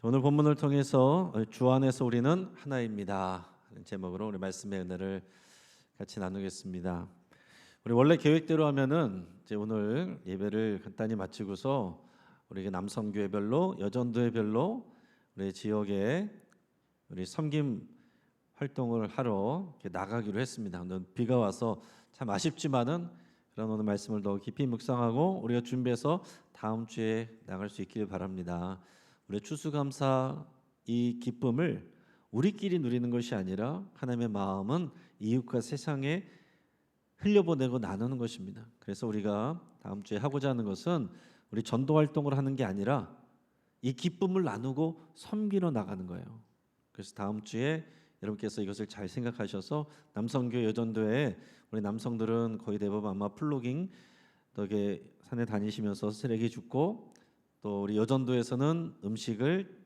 오늘 본문을 통해서 주 안에서 우리는 하나입니다 하는 제목으로 우리 말씀의 은혜를 같이 나누겠습니다. 우리 원래 계획대로 하면은 이제 오늘 예배를 간단히 마치고서 우리 남성교회별로 여전도회별로 우리 지역에 우리 섬김 활동을 하러 나가기로 했습니다. 오늘 비가 와서 참 아쉽지만은 그런 오늘 말씀을 더 깊이 묵상하고 우리가 준비해서 다음 주에 나갈 수 있기를 바랍니다. 우리 추수감사 이 기쁨을 우리끼리 누리는 것이 아니라 하나님의 마음은 이웃과 세상에 흘려보내고 나누는 것입니다. 그래서 우리가 다음 주에 하고자 하는 것은 우리 전도 활동을 하는 게 아니라 이 기쁨을 나누고 섬기러 나가는 거예요. 그래서 다음 주에 여러분께서 이것을 잘 생각하셔서 남성교회 여전도에 우리 남성들은 거의 대부분 아마 플로깅 덕에 산에 다니시면서 쓰레기 줍고 또 우리 여전도에서는 음식을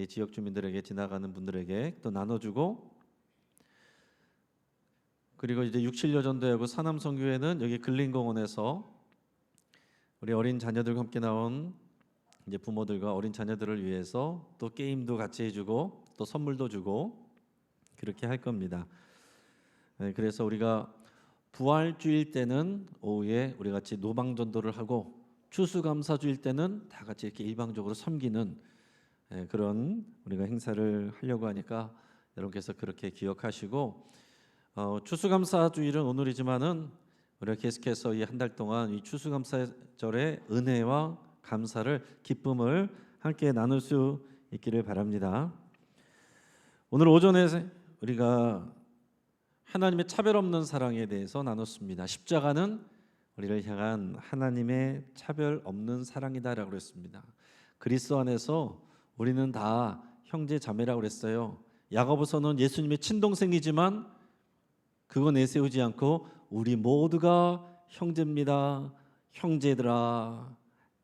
지역 주민들에게 지나가는 분들에게 또 나눠주고 그리고 이제 67여전도하고 사남성교회는 여기 근린공원에서 우리 어린 자녀들과 함께 나온 이제 부모들과 어린 자녀들을 위해서 또 게임도 같이 해주고 또 선물도 주고 그렇게 할 겁니다. 그래서 우리가 부활주일 때는 오후에 우리 같이 노방전도를 하고 추수감사주일 때는 다 같이 이렇게 일방적으로 섬기는 그런 우리가 행사를 하려고 하니까 여러분께서 그렇게 기억하시고 추수감사주일은 오늘이지만은 우리가 계속해서 이 한 달 동안 이 추수감사절의 은혜와 감사를 기쁨을 함께 나눌 수 있기를 바랍니다. 오늘 오전에 우리가 하나님의 차별 없는 사랑에 대해서 나눴습니다. 십자가는 우리를 향한 하나님의 차별 없는 사랑이다라고 그랬습니다. 그리스도 안에서 우리는 다 형제 자매라고 그랬어요. 야고보서는 예수님의 친동생이지만 그거 내세우지 않고 우리 모두가 형제입니다. 형제들아,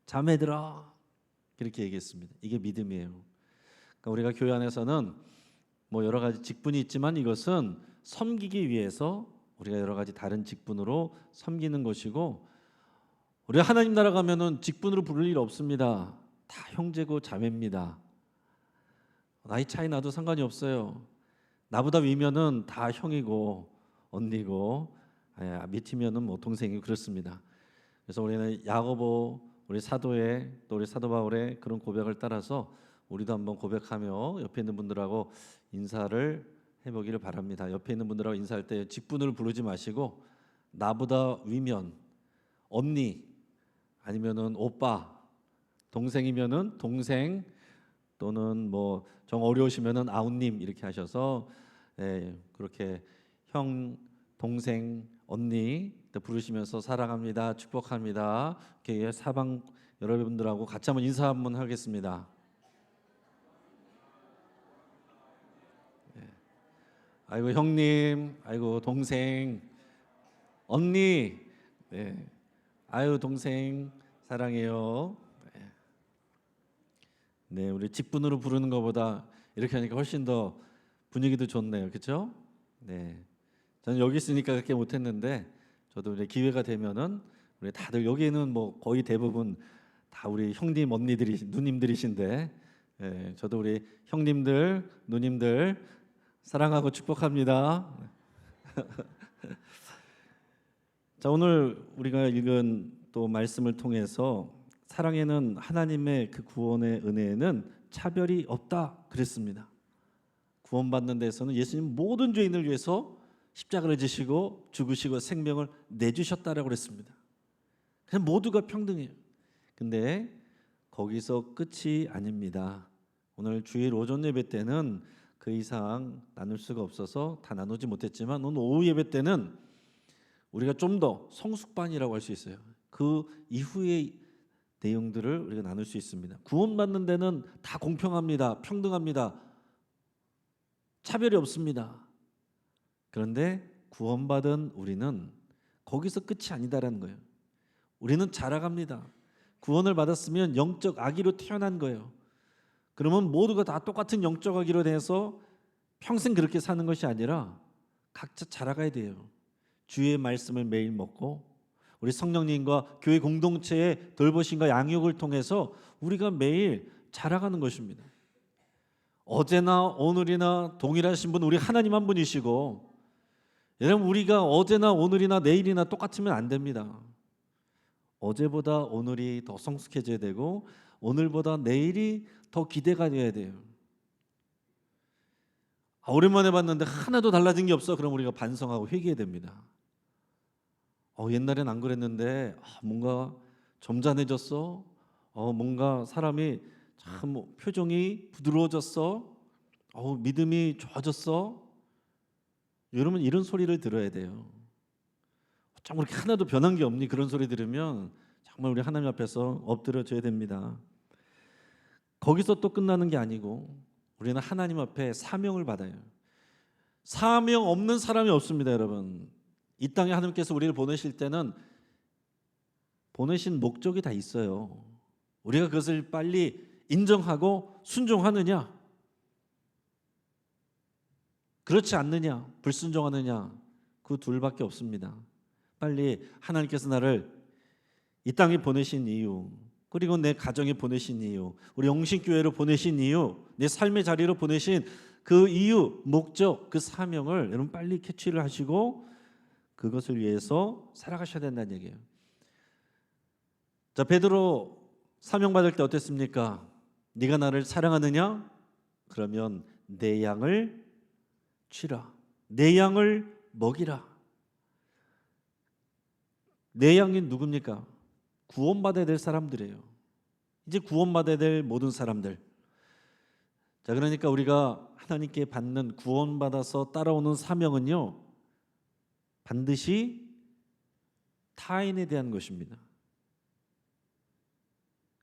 자매들아 그렇게 얘기했습니다. 이게 믿음이에요. 그러니까 우리가 교회 안에서는 뭐 여러 가지 직분이 있지만 이것은 섬기기 위해서 우리가 여러 가지 다른 직분으로 섬기는 것이고 우리가 하나님 나라 가면은 직분으로 부를 일 없습니다. 다 형제고 자매입니다. 나이 차이 나도 상관이 없어요. 나보다 위면은 다 형이고 언니고 밑이면은 뭐 동생이고 그렇습니다. 그래서 우리는 야고보 우리 사도의 또 우리 사도 바울의 그런 고백을 따라서 우리도 한번 고백하며 옆에 있는 분들하고 인사를 해보기를 바랍니다. 옆에 있는 분들하고 인사할 때 직분을 부르지 마시고 나보다 위면 언니 아니면은 오빠 동생이면은 동생 또는 뭐 정 어려우시면은 아우님 이렇게 하셔서 그렇게 형 동생 언니 부르시면서 사랑합니다 축복합니다 이렇게 사방 여러분들하고 같이 한번 인사 한번 하겠습니다. 아이고 형님, 아이고 동생, 언니, 아유 동생 사랑해요. 네, 우리 직분으로 부르는 것보다 이렇게 하니까 훨씬 더 분위기도 좋네요, 그렇죠? 네, 저는 여기 있으니까 그렇게 못했는데 저도 이제 기회가 되면은 우리 다들 여기는 뭐 거의 대부분 다 우리 형님, 언니들이 누님들이신데, 저도 우리 형님들, 누님들. 사랑하고 축복합니다. 자, 오늘 우리가 읽은 또 말씀을 통해서 사랑에는 하나님의 그 구원의 은혜에는 차별이 없다 그랬습니다. 구원받는 데서는 예수님 모든 죄인을 위해서 십자가를 지시고 죽으시고 생명을 내주셨다라고 그랬습니다. 그냥 모두가 평등해요. 근데 거기서 끝이 아닙니다. 오늘 주일 오전 예배 때는 그 이상 나눌 수가 없어서 다 나누지 못했지만 오늘 오후 예배 때는 우리가 좀 더 성숙반이라고 할 수 있어요. 그 이후의 내용들을 우리가 나눌 수 있습니다. 구원받는 데는 다 공평합니다. 평등합니다. 차별이 없습니다. 그런데 구원받은 우리는 거기서 끝이 아니다라는 거예요. 우리는 자라갑니다. 구원을 받았으면 영적 아기로 태어난 거예요. 그러면 모두가 다 똑같은 영적 아기로 돼서 평생 그렇게 사는 것이 아니라 각자 자라가야 돼요. 주의 말씀을 매일 먹고 우리 성령님과 교회 공동체의 돌보심과 양육을 통해서 우리가 매일 자라가는 것입니다. 어제나 오늘이나 동일하신 분 우리 하나님 한 분이시고, 여러분 우리가 어제나 오늘이나 내일이나 똑같으면 안 됩니다. 어제보다 오늘이 더 성숙해져야 되고 오늘보다 내일이 더 기대가 돼야 돼요. 오랜만에 봤는데 하나도 달라진 게 없어. 그럼 우리가 반성하고 회개해야 됩니다. 옛날엔 안 그랬는데 뭔가 점잖해졌어. 뭔가 사람이 참 표정이 부드러워졌어. 믿음이 좋아졌어. 여러분 이런 소리를 들어야 돼요. 참 그렇게 하나도 변한 게 없니? 그런 소리 들으면 정말 우리 하나님 앞에서 엎드려져야 됩니다. 거기서 또 끝나는 게 아니고 우리는 하나님 앞에 사명을 받아요. 사명 없는 사람이 없습니다, 여러분. 이 땅에 하나님께서 우리를 보내실 때는 보내신 목적이 다 있어요. 우리가 그것을 빨리 인정하고 순종하느냐, 그렇지 않느냐, 불순종하느냐, 그 둘밖에 없습니다. 빨리 하나님께서 나를 이 땅에 보내신 이유, 그리고 내 가정에 보내신 이유, 우리 영신교회로 보내신 이유, 내 삶의 자리로 보내신 그 이유, 목적, 그 사명을 여러분 빨리 캐치를 하시고 그것을 위해서 살아가셔야 된다는 얘기예요. 자, 베드로 사명 받을 때 어땠습니까? 네가 나를 사랑하느냐? 그러면 내 양을 치라. 내 양을 먹이라. 내 양이 누굽니까? 구원받아야 될 사람들이에요. 이제 구원받아야 될 모든 사람들. 자, 그러니까 우리가 하나님께 받는 구원받아서 따라오는 사명은요, 반드시 타인에 대한 것입니다.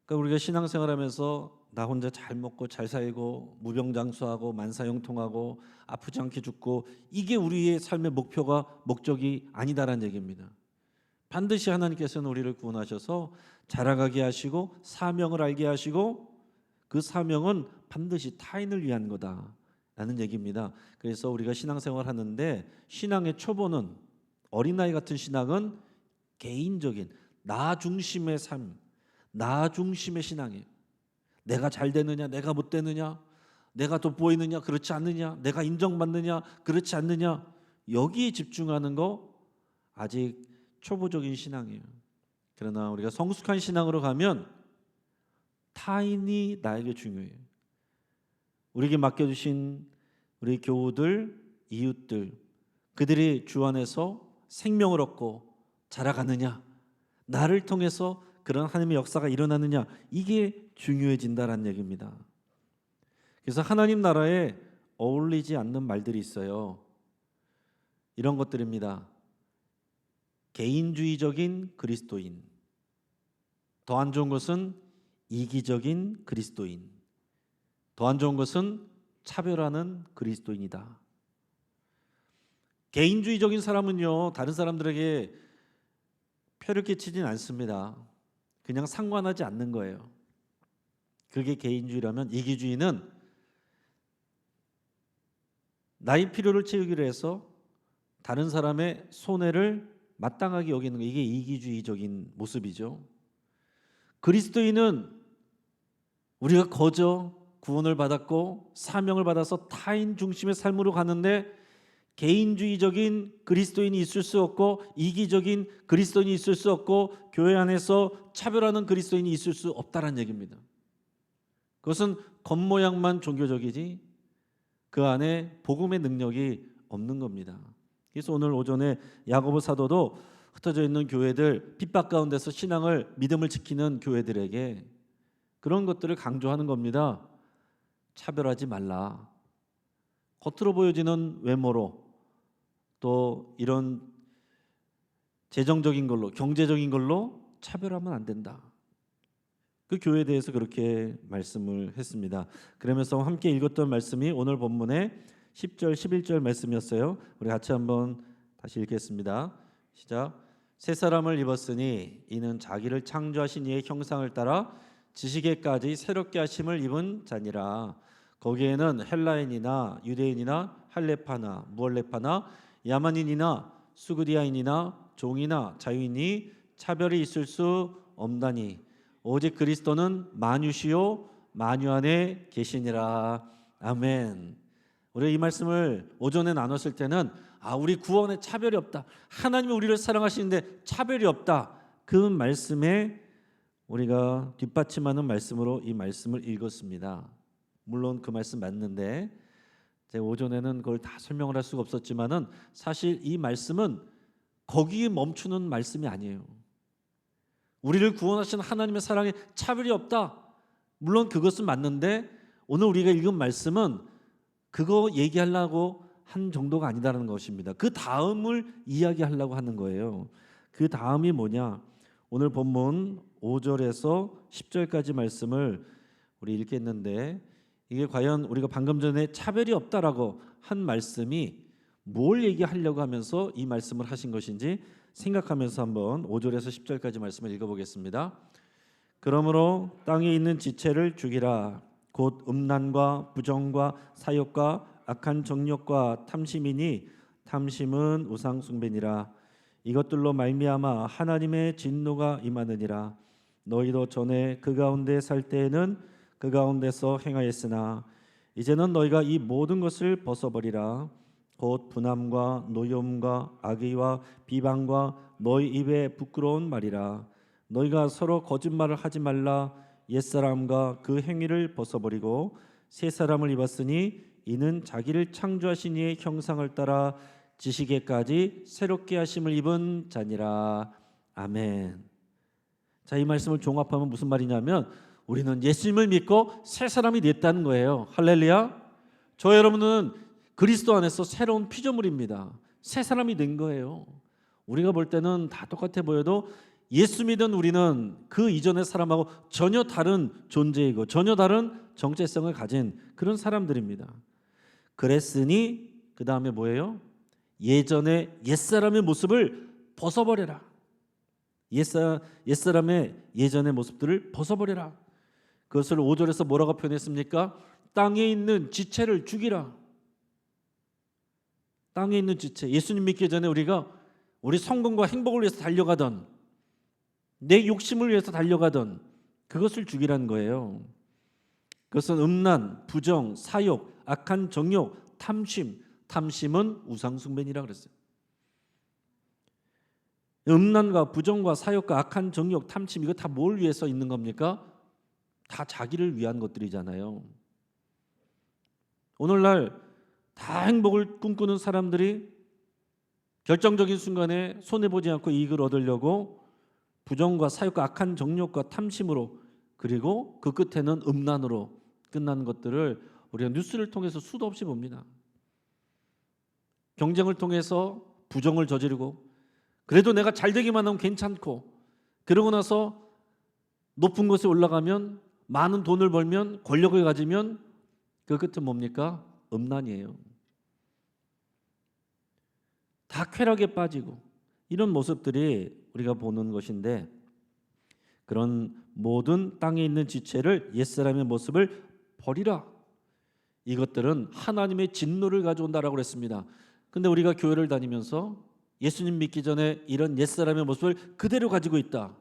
그러니까 우리가 신앙생활하면서 나 혼자 잘 먹고 잘 살고 무병장수하고 만사형통하고 아프지 않게 죽고, 이게 우리의 삶의 목적이 아니다라는 얘기입니다. 반드시 하나님께서는 우리를 구원하셔서 자라가게 하시고 사명을 알게 하시고 그 사명은 반드시 타인을 위한 거다라는 얘기입니다. 그래서 우리가 신앙생활 하는데 신앙의 초보는, 어린아이 같은 신앙은 개인적인 나 중심의 삶, 나 중심의 신앙이에요. 내가 잘 되느냐, 내가 못 되느냐, 내가 돋보이느냐, 그렇지 않느냐, 내가 인정받느냐, 그렇지 않느냐, 여기에 집중하는 거 아직 초보적인 신앙이에요. 그러나 우리가 성숙한 신앙으로 가면 타인이 나에게 중요해요. 우리에게 맡겨주신 우리 교우들, 이웃들, 그들이 주 안에서 생명을 얻고 자라가느냐, 나를 통해서 그런 하나님의 역사가 일어나느냐, 이게 중요해진다라는 얘기입니다. 그래서 하나님 나라에 어울리지 않는 말들이 있어요. 이런 것들입니다. 개인주의적인 그리스도인, 더 안 좋은 것은 이기적인 그리스도인, 더 안 좋은 것은 차별하는 그리스도인이다. 개인주의적인 사람은요, 다른 사람들에게 폐를 끼치진 않습니다. 그냥 상관하지 않는 거예요. 그게 개인주의라면, 이기주의는 나의 필요를 채우기 위해서 다른 사람의 손해를 마땅하게 여기는 거, 이게 이기주의적인 모습이죠. 그리스도인은 우리가 거저 구원을 받았고 사명을 받아서 타인 중심의 삶으로 가는데, 개인주의적인 그리스도인이 있을 수 없고 이기적인 그리스도인이 있을 수 없고 교회 안에서 차별하는 그리스도인이 있을 수 없다는 얘기입니다. 그것은 겉모양만 종교적이지 그 안에 복음의 능력이 없는 겁니다. 그래서 오늘 오전에 야고보 사도도 흩어져 있는 교회들, 핍박 가운데서 신앙을, 믿음을 지키는 교회들에게 그런 것들을 강조하는 겁니다. 차별하지 말라. 겉으로 보여지는 외모로, 또 이런 재정적인 걸로, 경제적인 걸로 차별하면 안 된다. 그 교회에 대해서 그렇게 말씀을 했습니다. 그러면서 함께 읽었던 말씀이 오늘 본문의 10절 11절 말씀이었어요. 우리 같이 한번 다시 읽겠습니다. 시작. 새 사람을 입었으니 이는 자기를 창조하신 이의 형상을 따라 지식에까지 새롭게 하심을 입은 자니라. 거기에는 헬라인이나 유대인이나 할레파나 무할레파나 야만인이나 수그디아인이나 종이나 자유인이 차별이 있을 수 없나니 오직 그리스도는 만유시요 만유 안에 계시니라. 아멘. 우리가 이 말씀을 오전에 나눴을 때는 우리 구원에 차별이 없다. 하나님이 우리를 사랑하시는데 차별이 없다. 그 말씀에 우리가 뒷받침하는 말씀으로 이 말씀을 읽었습니다. 물론 그 말씀 맞는데 제가 오전에는 그걸 다 설명을 할 수가 없었지만은 사실 이 말씀은 거기에 멈추는 말씀이 아니에요. 우리를 구원하신 하나님의 사랑에 차별이 없다. 물론 그것은 맞는데 오늘 우리가 읽은 말씀은 그거 얘기하려고 한 정도가 아니다라는 것입니다. 그 다음을 이야기하려고 하는 거예요. 그 다음이 뭐냐? 오늘 본문 5절에서 10절까지 말씀을 우리 읽겠는데 이게 과연 우리가 방금 전에 차별이 없다라고 한 말씀이 뭘 얘기하려고 하면서 이 말씀을 하신 것인지 생각하면서 한번 5절에서 10절까지 말씀을 읽어보겠습니다. 그러므로 땅에 있는 지체를 죽이라. 곧 음란과 부정과 사욕과 악한 정욕과 탐심이니 탐심은 우상 숭배니라. 이것들로 말미암아 하나님의 진노가 임하느니라. 너희도 전에 그 가운데 살 때에는 그 가운데서 행하였으나 이제는 너희가 이 모든 것을 벗어버리라. 곧 분함과 노여움과 악의와 비방과 너희 입에 부끄러운 말이라. 너희가 서로 거짓말을 하지 말라. 옛사람과 그 행위를 벗어버리고 새 사람을 입었으니 이는 자기를 창조하신 이의 형상을 따라 지식에까지 새롭게 하심을 입은 자니라. 아멘. 자, 이 말씀을 종합하면 무슨 말이냐면 우리는 예수님을 믿고 새 사람이 됐다는 거예요. 할렐루야. 저 여러분은 그리스도 안에서 새로운 피조물입니다. 새 사람이 된 거예요. 우리가 볼 때는 다 똑같아 보여도 예수 믿은 우리는 그 이전의 사람하고 전혀 다른 존재이고 전혀 다른 정체성을 가진 그런 사람들입니다. 그랬으니 그 다음에 뭐예요? 예전의 옛사람의 모습을 벗어버려라. 옛사람의 예전의 모습들을 벗어버려라. 그것을 5절에서 뭐라고 표현했습니까? 땅에 있는 지체를 죽이라. 땅에 있는 지체. 예수님 믿기 전에 우리가 우리 성공과 행복을 위해서 달려가던 내 욕심을 위해서 달려가던 그것을 죽이라는 거예요. 그것은 음란, 부정, 사욕, 악한 정욕, 탐심. 탐심은 우상숭배니라 그랬어요. 음란과 부정과 사욕과 악한 정욕, 탐심 이거 다 뭘 위해서 있는 겁니까? 다 자기를 위한 것들이잖아요. 오늘날 다 행복을 꿈꾸는 사람들이 결정적인 순간에 손해보지 않고 이익을 얻으려고 부정과 사욕과 악한 정욕과 탐심으로 그리고 그 끝에는 음란으로 끝나는 것들을 우리가 뉴스를 통해서 수도 없이 봅니다. 경쟁을 통해서 부정을 저지르고 그래도 내가 잘 되기만 하면 괜찮고 그러고 나서 높은 곳에 올라가면 많은 돈을 벌면 권력을 가지면 그 끝은 뭡니까? 음란이에요. 다 쾌락에 빠지고 이런 모습들이 우리가 보는 것인데 그런 모든 땅에 있는 지체를 옛사람의 모습을 버리라. 이것들은 하나님의 진노를 가져온다라고 그랬습니다. 근데 우리가 교회를 다니면서 예수님 믿기 전에 이런 옛사람의 모습을 그대로 가지고 있다.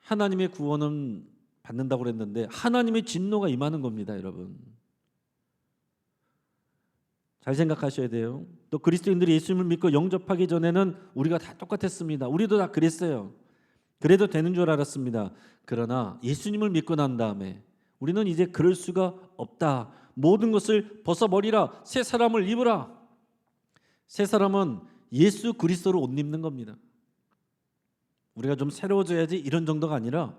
하나님의 구원은 받는다고 그랬는데 하나님의 진노가 임하는 겁니다, 여러분. 잘 생각하셔야 돼요. 또 그리스도인들이 예수님을 믿고 영접하기 전에는 우리가 다 똑같았습니다. 우리도 다 그랬어요. 그래도 되는 줄 알았습니다. 그러나 예수님을 믿고 난 다음에 우리는 이제 그럴 수가 없다. 모든 것을 벗어버리라. 새 사람을 입으라. 새 사람은 예수 그리스도로 옷 입는 겁니다. 우리가 좀 새로워져야지 이런 정도가 아니라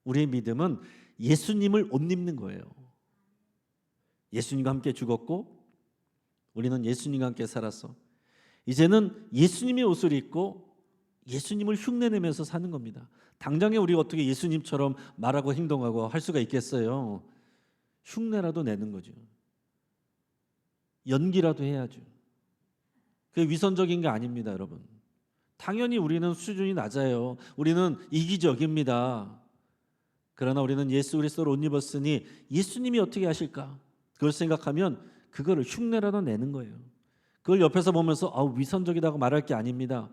우리의 믿음은 예수님을 옷 입는 거예요. 예수님과 함께 죽었고 우리는 예수님과 함께 살았어. 이제는 예수님의 옷을 입고 예수님을 흉내내면서 사는 겁니다. 당장에 우리가 어떻게 예수님처럼 말하고 행동하고 할 수가 있겠어요? 흉내라도 내는 거죠. 연기라도 해야죠. 그게 위선적인 게 아닙니다, 여러분. 당연히 우리는 수준이 낮아요. 우리는 이기적입니다. 그러나 우리는 예수 그리스도를 옷 입었으니 예수님이 어떻게 하실까? 그걸 생각하면 그거를 흉내라도 내는 거예요. 그걸 옆에서 보면서 위선적이라고 말할 게 아닙니다.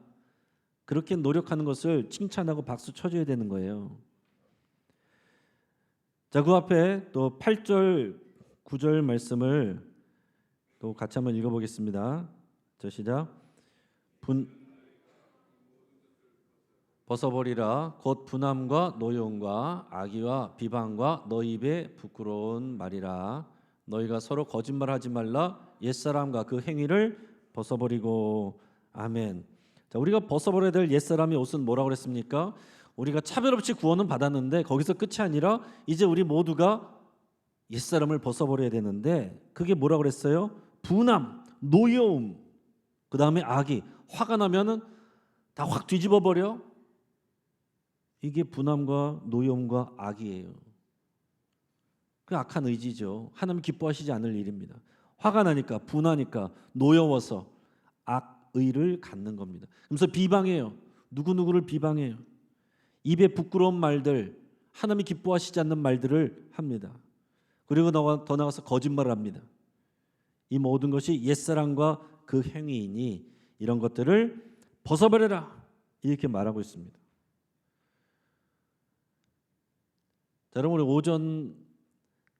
그렇게 노력하는 것을 칭찬하고 박수 쳐줘야 되는 거예요. 자, 그 앞에 또 8절 9절 말씀을 또 같이 한번 읽어보겠습니다. 자, 시작. 벗어버리라 곧 분함과 노여움과 악의와 비방과 너희 입에 부끄러운 말이라. 너희가 서로 거짓말하지 말라. 옛사람과 그 행위를 벗어버리고. 아멘. 자, 우리가 벗어버려야 될 옛사람의 옷은 뭐라고 그랬습니까? 우리가 차별 없이 구원은 받았는데 거기서 끝이 아니라 이제 우리 모두가 옛사람을 벗어버려야 되는데 그게 뭐라고 그랬어요? 분함, 노여움, 그 다음에 악의. 화가 나면은 다 확 뒤집어 버려. 이게 분함과 노여움과 악이에요. 그 악한 의지죠. 하나님 기뻐하시지 않을 일입니다. 화가 나니까, 분하니까, 노여워서 악의를 갖는 겁니다. 그래서 비방해요. 누구누구를 비방해요. 입에 부끄러운 말들, 하나님이 기뻐하시지 않는 말들을 합니다. 그리고 더 나가서 거짓말을 합니다. 이 모든 것이 옛사람과 그 행위이니 이런 것들을 벗어버려라, 이렇게 말하고 있습니다. 자, 여러분, 우리 오전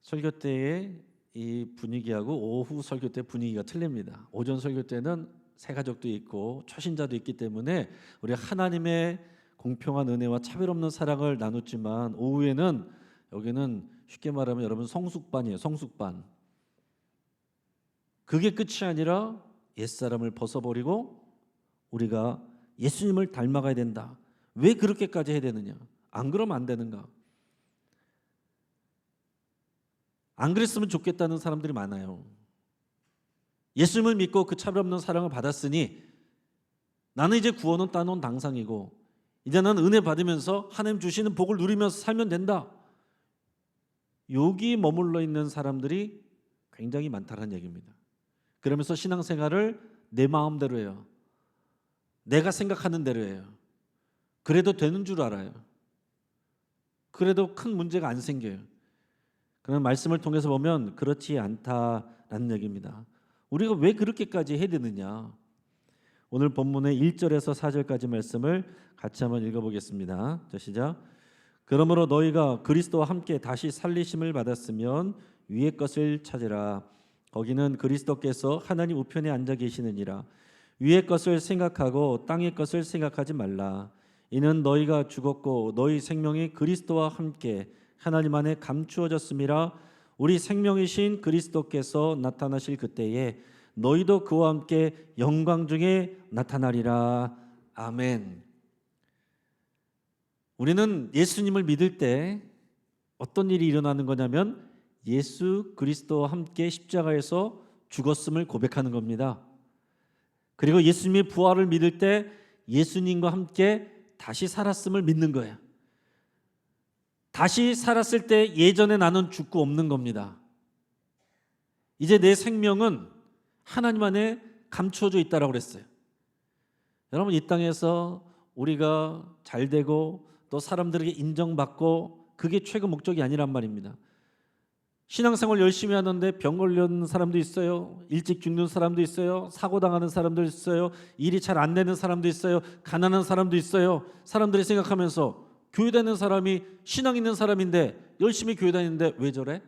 설교 때의 이 분위기하고 오후 설교 때 분위기가 틀립니다. 오전 설교 때는 새 가족도 있고 초신자도 있기 때문에 우리 하나님의 공평한 은혜와 차별 없는 사랑을 나눴지만, 오후에는 여기는 쉽게 말하면 여러분 성숙반이에요. 성숙반. 그게 끝이 아니라 옛사람을 벗어버리고 우리가 예수님을 닮아가야 된다. 왜 그렇게까지 해야 되느냐? 안 그러면 안 되는가? 안 그랬으면 좋겠다는 사람들이 많아요. 예수님을 믿고 그 차별 없는 사랑을 받았으니 나는 이제 구원은 따놓은 당상이고 이제 나는 은혜 받으면서 하나님 주시는 복을 누리면서 살면 된다. 여기 머물러 있는 사람들이 굉장히 많다는 얘기입니다. 그러면서 신앙생활을 내 마음대로 해요. 내가 생각하는 대로 해요. 그래도 되는 줄 알아요. 그래도 큰 문제가 안 생겨요. 그런 말씀을 통해서 보면 그렇지 않다라는 얘기입니다. 우리가 왜 그렇게까지 해야 되느냐? 오늘 본문의 1절에서 4절까지 말씀을 같이 한번 읽어보겠습니다. 자, 시작. 그러므로 너희가 그리스도와 함께 다시 살리심을 받았으면 위의 것을 찾으라. 거기는 그리스도께서 하나님 우편에 앉아 계시느니라. 위의 것을 생각하고 땅의 것을 생각하지 말라. 이는 너희가 죽었고 너희 생명이 그리스도와 함께 하나님 안에 감추어졌음이라. 우리 생명이신 그리스도께서 나타나실 그때에 너희도 그와 함께 영광 중에 나타나리라. 아멘. 우리는 예수님을 믿을 때 어떤 일이 일어나는 거냐면 예수 그리스도와 함께 십자가에서 죽었음을 고백하는 겁니다. 그리고 예수님의 부활을 믿을 때 예수님과 함께 다시 살았음을 믿는 거예요. 다시 살았을 때 예전에 나는 죽고 없는 겁니다. 이제 내 생명은 하나님 안에 감추어져 있다라고 그랬어요. 여러분, 이 땅에서 우리가 잘 되고 또 사람들에게 인정받고 그게 최고 목적이 아니란 말입니다. 신앙생활 열심히 하는데 병 걸리는 사람도 있어요. 일찍 죽는 사람도 있어요. 사고 당하는 사람도 있어요. 일이 잘 안 되는 사람도 있어요. 가난한 사람도 있어요. 사람들이 생각하면서 교회 다니는 사람이 신앙 있는 사람인데 열심히 교회 다니는데 왜 저래?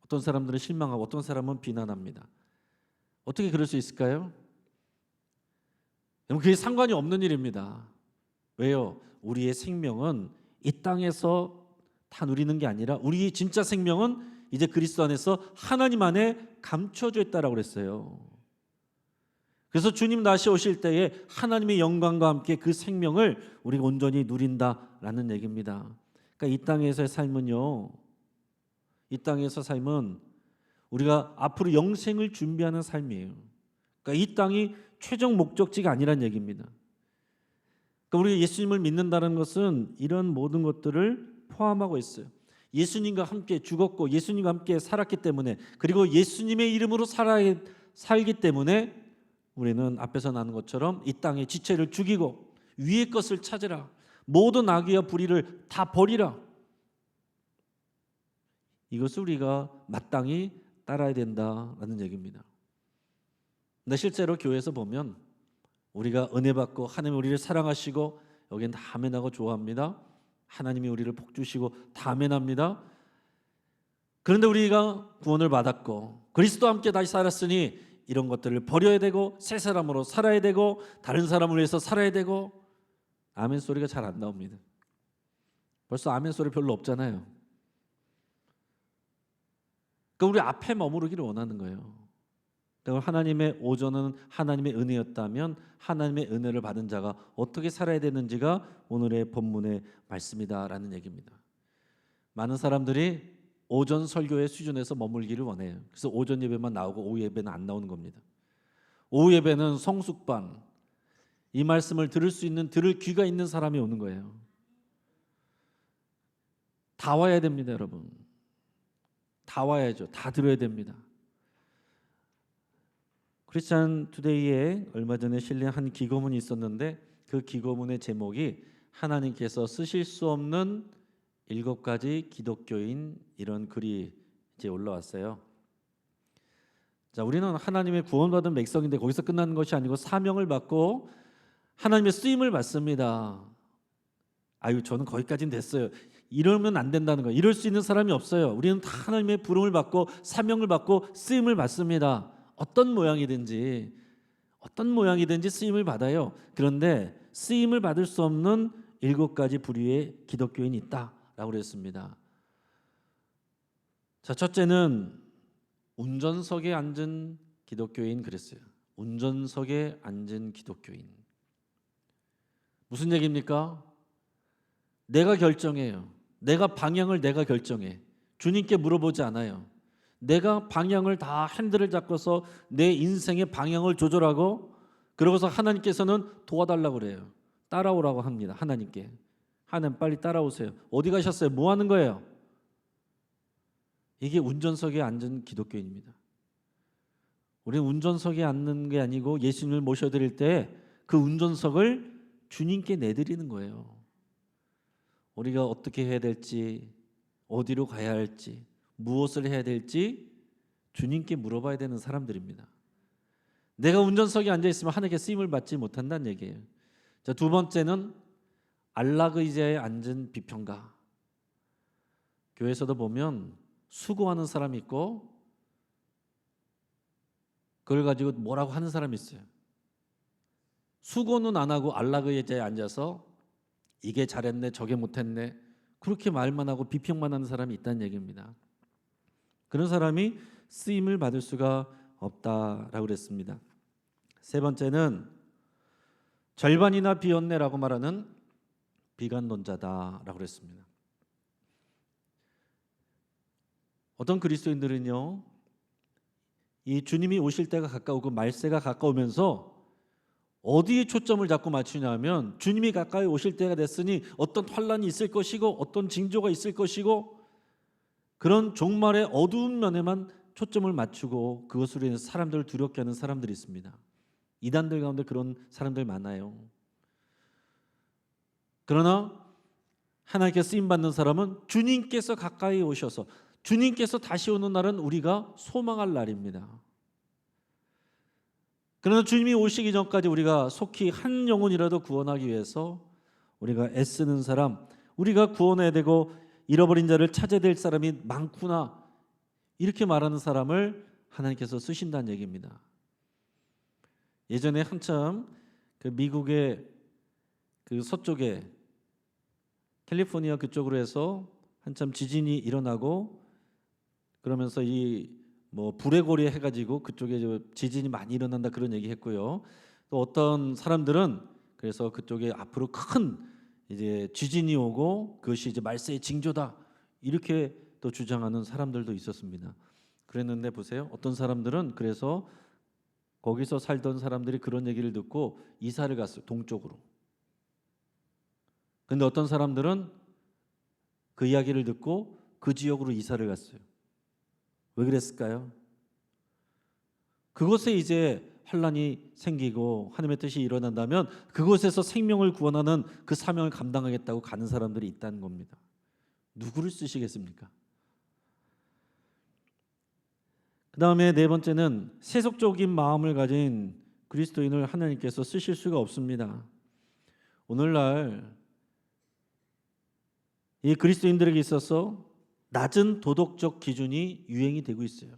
어떤 사람들은 실망하고 어떤 사람은 비난합니다. 어떻게 그럴 수 있을까요? 그게 상관이 없는 일입니다. 왜요? 우리의 생명은 이 땅에서 다 누리는 게 아니라 우리의 진짜 생명은 이제 그리스도 안에서 하나님 안에 감춰져 있다라고 그랬어요. 그래서 주님 다시 오실 때에 하나님의 영광과 함께 그 생명을 우리가 온전히 누린다라는 얘기입니다. 그러니까 이 땅에서의 삶은요, 이 땅에서 삶은 우리가 앞으로 영생을 준비하는 삶이에요. 그러니까 이 땅이 최종 목적지가 아니란 얘기입니다. 그러니까 우리가 예수님을 믿는다는 것은 이런 모든 것들을 포함하고 있어요. 예수님과 함께 죽었고 예수님과 함께 살았기 때문에, 그리고 예수님의 이름으로 살기 때문에 우리는 앞에서 나눈 것처럼 이 땅의 지체를 죽이고 위의 것을 찾으라. 모든 악의와 불의를 다 버리라. 이것을 우리가 마땅히 따라야 된다라는 얘기입니다. 근데 실제로 교회에서 보면 우리가 은혜 받고 하나님 우리를 사랑하시고 여기는 다 아멘하고 좋아합니다. 하나님이 우리를 복 주시고 다 아멘합니다. 그런데 우리가 구원을 받았고 그리스도와 함께 다시 살았으니 이런 것들을 버려야 되고 새 사람으로 살아야 되고 다른 사람을 위해서 살아야 되고, 아멘 소리가 잘 안 나옵니다. 벌써 아멘 소리 별로 없잖아요. 그러니까 우리 앞에 머무르기를 원하는 거예요. 그러니까 하나님의 오전은 하나님의 은혜였다면 하나님의 은혜를 받은 자가 어떻게 살아야 되는지가 오늘의 본문의 말씀이다라는 얘기입니다. 많은 사람들이 오전 설교의 수준에서 머물기를 원해요. 그래서 오전 예배만 나오고 오후 예배는 안 나오는 겁니다. 오후 예배는 성숙반, 이 말씀을 들을 수 있는, 들을 귀가 있는 사람이 오는 거예요. 다 와야 됩니다, 여러분. 다 와야죠. 다 들어야 됩니다. 크리스찬 투데이에 얼마 전에 실린 한 기고문이 있었는데 그 기고문의 제목이 하나님께서 쓰실 수 없는 7가지 기독교인, 이런 글이 이제 올라왔어요. 자, 우리는 하나님의 구원받은 백성인데 거기서 끝나는 것이 아니고 사명을 받고 하나님의 쓰임을 받습니다. 아유, 저는 거기까지는 됐어요. 이러면 안 된다는 거예요. 이럴 수 있는 사람이 없어요. 우리는 다 하나님의 부름을 받고 사명을 받고 쓰임을 받습니다. 어떤 모양이든지 쓰임을 받아요. 그런데 쓰임을 받을 수 없는 7가지 부류의 기독교인이 있다라고 그랬습니다. 자, 첫째는 운전석에 앉은 기독교인 그랬어요. 운전석에 앉은 기독교인. 무슨 얘기입니까? 내가 결정해요. 방향을 내가 결정해. 주님께 물어보지 않아요. 내가 방향을 다 핸들을 잡고서 내 인생의 방향을 조절하고, 그러고서 하나님께서는 도와달라고 그래요. 따라오라고 합니다. 하나님께. 하나님 빨리 따라오세요. 어디 가셨어요? 뭐 하는 거예요? 이게 운전석에 앉은 기독교인입니다. 우리는 운전석에 앉는 게 아니고 예수님을 모셔드릴 때 그 운전석을 주님께 내드리는 거예요. 우리가 어떻게 해야 될지, 어디로 가야 할지, 무엇을 해야 될지 주님께 물어봐야 되는 사람들입니다. 내가 운전석에 앉아 있으면 하나님께 쓰임을 받지 못한다는 얘기예요. 자, 두 번째는 안락 의자에 앉은 비평가. 교회에서도 보면 수고하는 사람이 있고 그걸 가지고 뭐라고 하는 사람이 있어요. 수고는 안 하고 안락 의자에 앉아서 이게 잘했네, 저게 못했네, 그렇게 말만 하고 비평만 하는 사람이 있다는 얘기입니다. 그런 사람이 쓰임을 받을 수가 없다라고 그랬습니다. 세 번째는 절반이나 비었네라고 말하는 비관론자다라고 그랬습니다. 어떤 그리스도인들은요, 이 주님이 오실 때가 가까우고 말세가 가까우면서 어디에 초점을 자꾸 맞추냐면 주님이 가까이 오실 때가 됐으니 어떤 환란이 있을 것이고 어떤 징조가 있을 것이고 그런 종말의 어두운 면에만 초점을 맞추고 그것으로 인해서 사람들을 두렵게 하는 사람들이 있습니다. 이단들 가운데 그런 사람들 많아요. 그러나 하나님께 쓰임받는 사람은 주님께서 가까이 오셔서 주님께서 다시 오는 날은 우리가 소망할 날입니다. 그러나 주님이 오시기 전까지 우리가 속히 한 영혼이라도 구원하기 위해서 우리가 애쓰는 사람, 우리가 구원해야 되고 잃어버린 자를 찾아야 될 사람이 많구나, 이렇게 말하는 사람을 하나님께서 쓰신다는 얘기입니다. 예전에 한참 그 미국의 그 서쪽에 캘리포니아 그쪽으로 해서 한참 지진이 일어나고 그러면서 이 뭐 불의 고리 해가지고 그쪽에 지진이 많이 일어난다 그런 얘기했고요. 또 어떤 사람들은 그래서 그쪽에 앞으로 큰 이제 지진이 오고 그것이 이제 말세의 징조다, 이렇게 또 주장하는 사람들도 있었습니다. 그랬는데 보세요. 어떤 사람들은 그래서 거기서 살던 사람들이 그런 얘기를 듣고 이사를 갔어요. 동쪽으로. 근데 어떤 사람들은 그 이야기를 듣고 그 지역으로 이사를 갔어요. 왜 그랬을까요? 그곳에 이제 환란이 생기고 하나님의 뜻이 일어난다면 그곳에서 생명을 구원하는 그 사명을 감당하겠다고 가는 사람들이 있다는 겁니다. 누구를 쓰시겠습니까? 그 다음에 네 번째는 세속적인 마음을 가진 그리스도인을 하나님께서 쓰실 수가 없습니다. 오늘날 이 그리스도인들에게 있어서 낮은 도덕적 기준이 유행이 되고 있어요.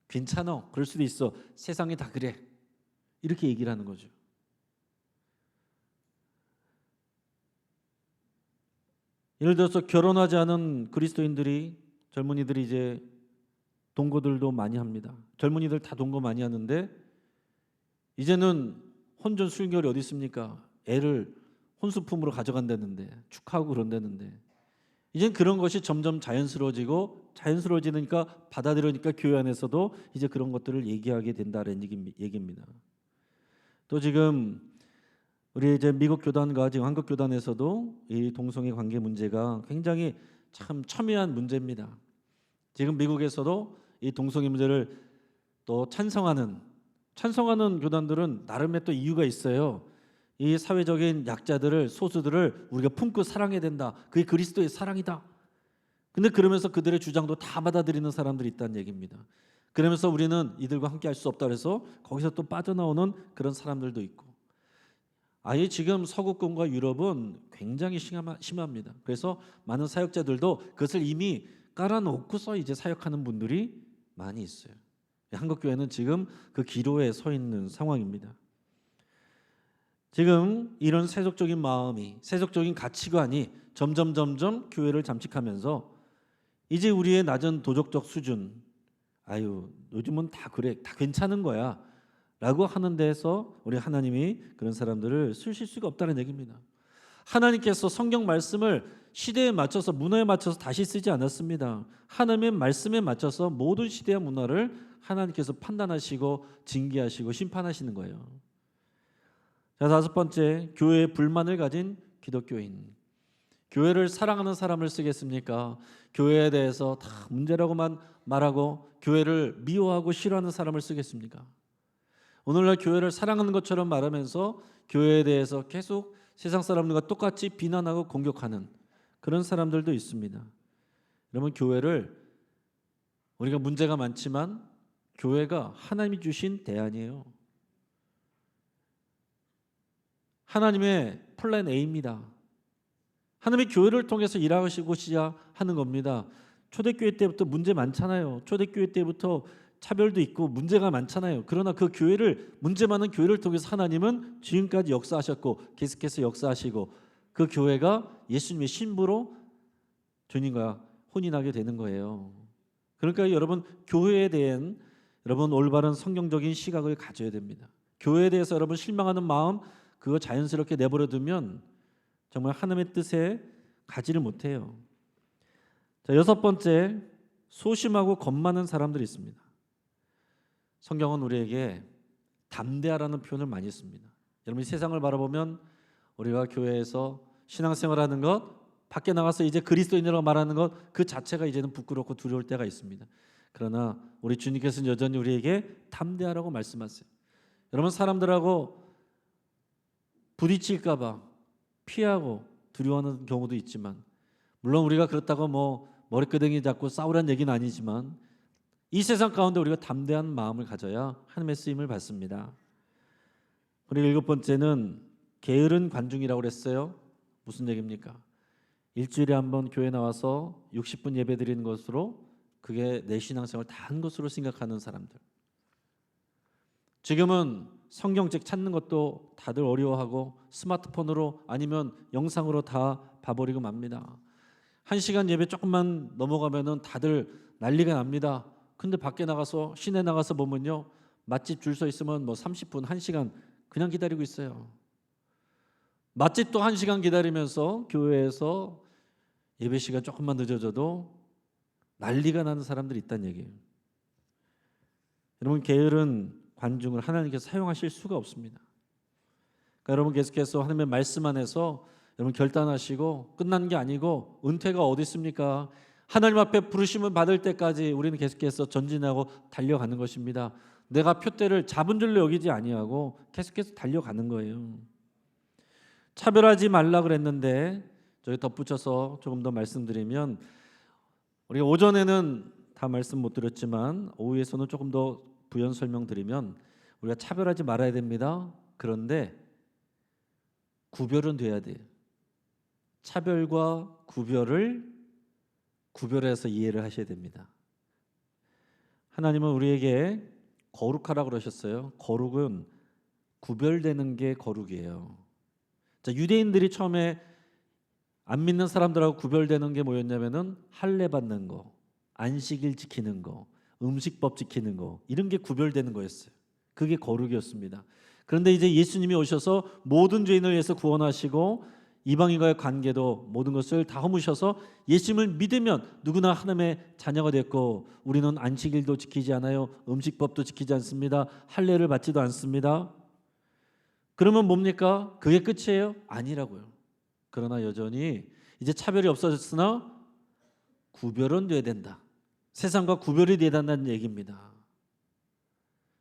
괜찮아, 그럴 수도 있어, 세상이 다 그래, 이렇게 얘기를 하는 거죠. 예를 들어서 결혼하지 않은 그리스도인들이, 젊은이들이 이제 동거들도 많이 합니다. 젊은이들 다 동거 많이 하는데 이제는 혼전 순결이 어디 있습니까? 애를 혼수품으로 가져간다는데, 축하하고 그런다는데, 이젠 그런 것이 점점 자연스러워지니까 받아들이니까 교회 안에서도 이제 그런 것들을 얘기하게 된다는 얘기입니다. 또 지금 우리 이제 미국 교단과 지금 한국 교단에서도 이 동성애 관계 문제가 굉장히 참 첨예한 문제입니다. 지금 미국에서도 이 동성애 문제를 또 찬성하는 교단들은 나름의 또 이유가 있어요. 이 사회적인 약자들을, 소수들을 우리가 품고 사랑해야 된다. 그게 그리스도의 사랑이다. 근데 그러면서 그들의 주장도 다 받아들이는 사람들이 있다는 얘기입니다. 그러면서 우리는 이들과 함께 할 수 없다 그래서 거기서 또 빠져나오는 그런 사람들도 있고, 아예 지금 서구권과 유럽은 굉장히 심합니다. 그래서 많은 사역자들도 그것을 이미 깔아놓고서 이제 사역하는 분들이 많이 있어요. 한국 교회는 지금 그 기로에 서 있는 상황입니다. 지금 이런 세속적인 마음이, 세속적인 가치관이 점점 교회를 잠식하면서 이제 우리의 낮은 도덕적 수준, 아유 요즘은 다 그래, 다 괜찮은 거야 라고 하는 데에서 우리 하나님이 그런 사람들을 쓰실 수가 없다는 얘기입니다. 하나님께서 성경 말씀을 시대에 맞춰서, 문화에 맞춰서 다시 쓰지 않았습니다. 하나님의 말씀에 맞춰서 모든 시대와 문화를 하나님께서 판단하시고 징계하시고 심판하시는 거예요. 자, 다섯 번째, 교회에 불만을 가진 기독교인. 교회를 사랑하는 사람을 쓰겠습니까? 교회에 대해서 다 문제라고만 말하고 교회를 미워하고 싫어하는 사람을 쓰겠습니까? 오늘날 교회를 사랑하는 것처럼 말하면서 교회에 대해서 계속 세상 사람들과 똑같이 비난하고 공격하는 그런 사람들도 있습니다. 여러분, 교회를, 우리가 문제가 많지만 교회가 하나님이 주신 대안이에요. 하나님의 플랜 A입니다. 하나님의 교회를 통해서 일하시고자 하는 겁니다. 초대교회 때부터 문제 많잖아요. 초대교회 때부터 차별도 있고 문제가 많잖아요. 그러나 그 교회를, 문제 많은 교회를 통해서 하나님은 지금까지 역사하셨고 계속해서 역사하시고, 그 교회가 예수님의 신부로 주님과 혼인하게 되는 거예요. 그러니까 여러분, 교회에 대한 여러분 올바른 성경적인 시각을 가져야 됩니다. 교회에 대해서 여러분 실망하는 마음, 그거 자연스럽게 내버려 두면 정말 하나님의 뜻에 가지를 못해요. 자, 여섯 번째, 소심하고 겁 많은 사람들이 있습니다. 성경은 우리에게 담대하라는 표현을 많이 씁니다. 여러분, 세상을 바라보면 우리가 교회에서 신앙생활하는 것, 밖에 나가서 이제 그리스도인이라고 말하는 것, 그 자체가 이제는 부끄럽고 두려울 때가 있습니다. 그러나 우리 주님께서는 여전히 우리에게 담대하라고 말씀하세요. 여러분, 사람들하고 부딪힐까 봐 피하고 두려워하는 경우도 있지만, 물론 우리가 그렇다고 뭐 머리끄댕이 잡고 싸우라는 얘기는 아니지만, 이 세상 가운데 우리가 담대한 마음을 가져야 하나님의 쓰임을 받습니다. 그리고 일곱 번째는 게으른 관중이라고 그랬어요. 무슨 얘기입니까? 일주일에 한 번 교회 나와서 60분 예배 드리는 것으로 그게 내 신앙생활 다 한 것으로 생각하는 사람들. 지금은 성경책 찾는 것도 다들 어려워하고 스마트폰으로 아니면 영상으로 다 봐버리고 맙니다. 1시간 예배 조금만 넘어가면은 다들 난리가 납니다. 근데 밖에 나가서, 시내 나가서 보면요, 맛집 줄 서 있으면 뭐 30분, 1시간 그냥 기다리고 있어요. 맛집도 1시간 기다리면서 교회에서 예배 시간 조금만 늦어져도 난리가 나는 사람들이 있다는 얘기예요. 여러분, 게으른 관중을 하나님께서 사용하실 수가 없습니다. 그러니까 여러분, 계속해서 하나님의 말씀 안에서 여러분 결단하시고, 끝난 게 아니고 은퇴가 어디 있습니까? 하나님 앞에 부르심을 받을 때까지 우리는 계속해서 전진하고 달려가는 것입니다. 내가 표대를 잡은 줄로 여기지 아니하고 계속해서 달려가는 거예요. 차별하지 말라 그랬는데, 저기 덧붙여서 조금 더 말씀드리면, 우리가 오전에는 다 말씀 못 드렸지만 오후에서는 조금 더 부연 설명드리면, 우리가 차별하지 말아야 됩니다. 그런데 구별은 돼야 돼요. 차별과 구별해서 이해를 하셔야 됩니다. 하나님은 우리에게 거룩하라고 그러셨어요. 거룩은 구별되는 게 거룩이에요. 자, 유대인들이 처음에 안 믿는 사람들하고 구별되는 게 뭐였냐면은 할례 받는 거, 안식일 지키는 거, 음식법 지키는 거, 이런 게 구별되는 거였어요. 그게 거룩이었습니다. 그런데 이제 예수님이 오셔서 모든 죄인을 위해서 구원하시고 이방인과의 관계도 모든 것을 다 허무셔서 예수님을 믿으면 누구나 하나님의 자녀가 됐고, 우리는 안식일도 지키지 않아요. 음식법도 지키지 않습니다. 할례를 받지도 않습니다. 그러면 뭡니까? 그게 끝이에요? 아니라고요. 그러나 여전히 이제 차별이 없어졌으나 구별은 돼야 된다. 세상과 구별이 돼야 된다는 얘기입니다.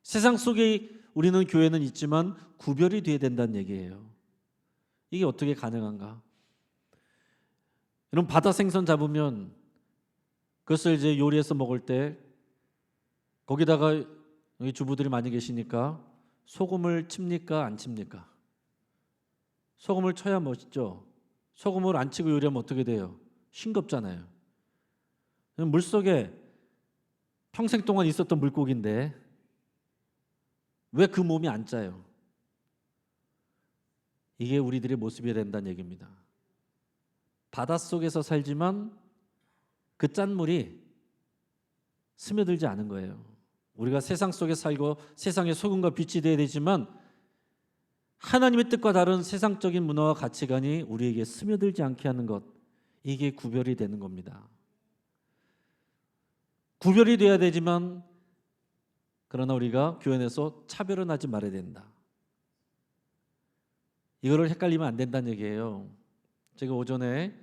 세상 속에 우리는 교회는 있지만 구별이 돼야 된다는 얘기예요. 이게 어떻게 가능한가? 이런 바다 생선 잡으면 그것을 이제 요리해서 먹을 때 거기다가 여기 주부들이 많이 계시니까 소금을 칩니까? 안 칩니까? 소금을 쳐야 멋있죠. 소금을 안 치고 요리하면 어떻게 돼요? 싱겁잖아요. 물속에 평생 동안 있었던 물고기인데 왜 그 몸이 안 짜요? 이게 우리들의 모습이 된다는 얘기입니다. 바닷속에서 살지만 그 짠물이 스며들지 않은 거예요. 우리가 세상 속에 살고 세상의 소금과 빛이 되어야 되지만 하나님의 뜻과 다른 세상적인 문화와 가치관이 우리에게 스며들지 않게 하는 것, 이게 구별이 되는 겁니다. 구별이 돼야 되지만 그러나 우리가 교회 내에서 차별은 하지 말아야 된다. 이거를 헷갈리면 안 된다는 얘기예요. 제가 오전에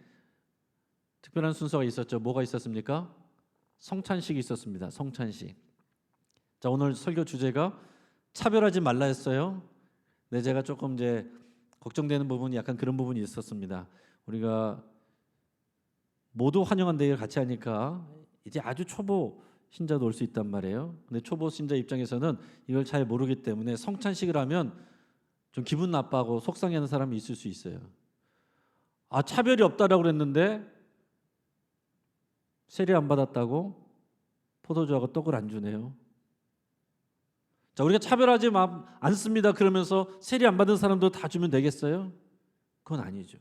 특별한 순서가 있었죠. 뭐가 있었습니까? 성찬식이 있었습니다. 성찬식. 자, 오늘 설교 주제가 차별하지 말라 했어요. 네, 제가 조금 이제 걱정되는 부분이 약간 그런 부분이 있었습니다. 우리가 모두 환영한 대회를 같이 하니까 이제 아주 초보 신자도 올 수 있단 말이에요. 근데 초보 신자 입장에서는 이걸 잘 모르기 때문에 성찬식을 하면 좀 기분 나빠하고 속상해하는 사람이 있을 수 있어요. 아, 차별이 없다라고 그랬는데 세례 안 받았다고 포도주하고 떡을 안 주네요. 자, 우리가 차별하지 않습니다 그러면서 세례 안 받은 사람도 다 주면 되겠어요? 그건 아니죠.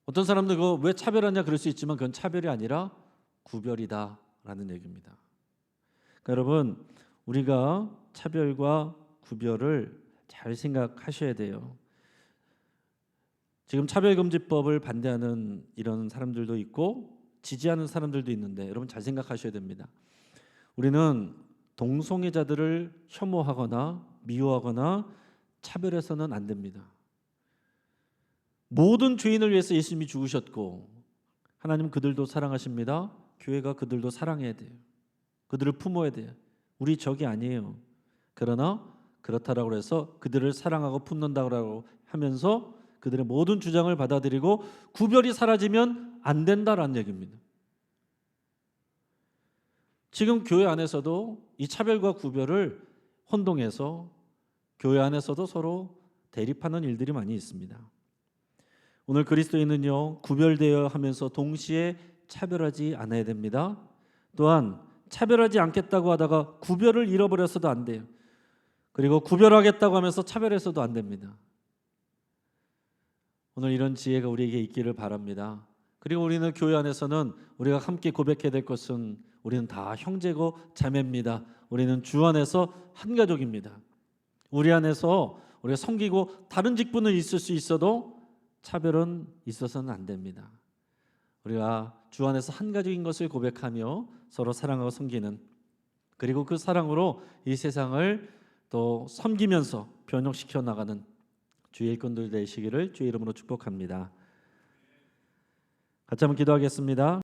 어떤 사람들 그거 왜 차별하냐 그럴 수 있지만 그건 차별이 아니라 구별이다라는 얘기입니다. 그러니까 여러분, 우리가 차별과 구별을 잘 생각하셔야 돼요. 지금 차별금지법을 반대하는 이런 사람들도 있고 지지하는 사람들도 있는데 여러분 잘 생각하셔야 됩니다. 우리는 동성애자들을 혐오하거나 미워하거나 차별해서는 안 됩니다. 모든 죄인을 위해서 예수님이 죽으셨고 하나님 그들도 사랑하십니다. 교회가 그들도 사랑해야 돼요. 그들을 품어야 돼요. 우리 적이 아니에요. 그러나 그렇다라고 해서 그들을 사랑하고 품는다고 하면서 그들의 모든 주장을 받아들이고 구별이 사라지면 안 된다라는 얘기입니다. 지금 교회 안에서도 이 차별과 구별을 혼동해서 교회 안에서도 서로 대립하는 일들이 많이 있습니다. 오늘 그리스도인은요, 구별되어 하면서 동시에 차별하지 않아야 됩니다. 또한 차별하지 않겠다고 하다가 구별을 잃어버려서도 안 돼요. 그리고 구별하겠다고 하면서 차별해서도 안 됩니다. 오늘 이런 지혜가 우리에게 있기를 바랍니다. 그리고 우리는 교회 안에서는 우리가 함께 고백해야 될 것은 우리는 다 형제고 자매입니다. 우리는 주 안에서 한 가족입니다. 우리 안에서 우리가 섬기고 다른 직분은 있을 수 있어도 차별은 있어서는 안 됩니다. 우리가 주 안에서 한 가족인 것을 고백하며 서로 사랑하고 섬기는, 그리고 그 사랑으로 이 세상을 또 섬기면서 변혁시켜 나가는 주의 일꾼들 되시기를 주의 이름으로 축복합니다. 같이 한번 기도하겠습니다.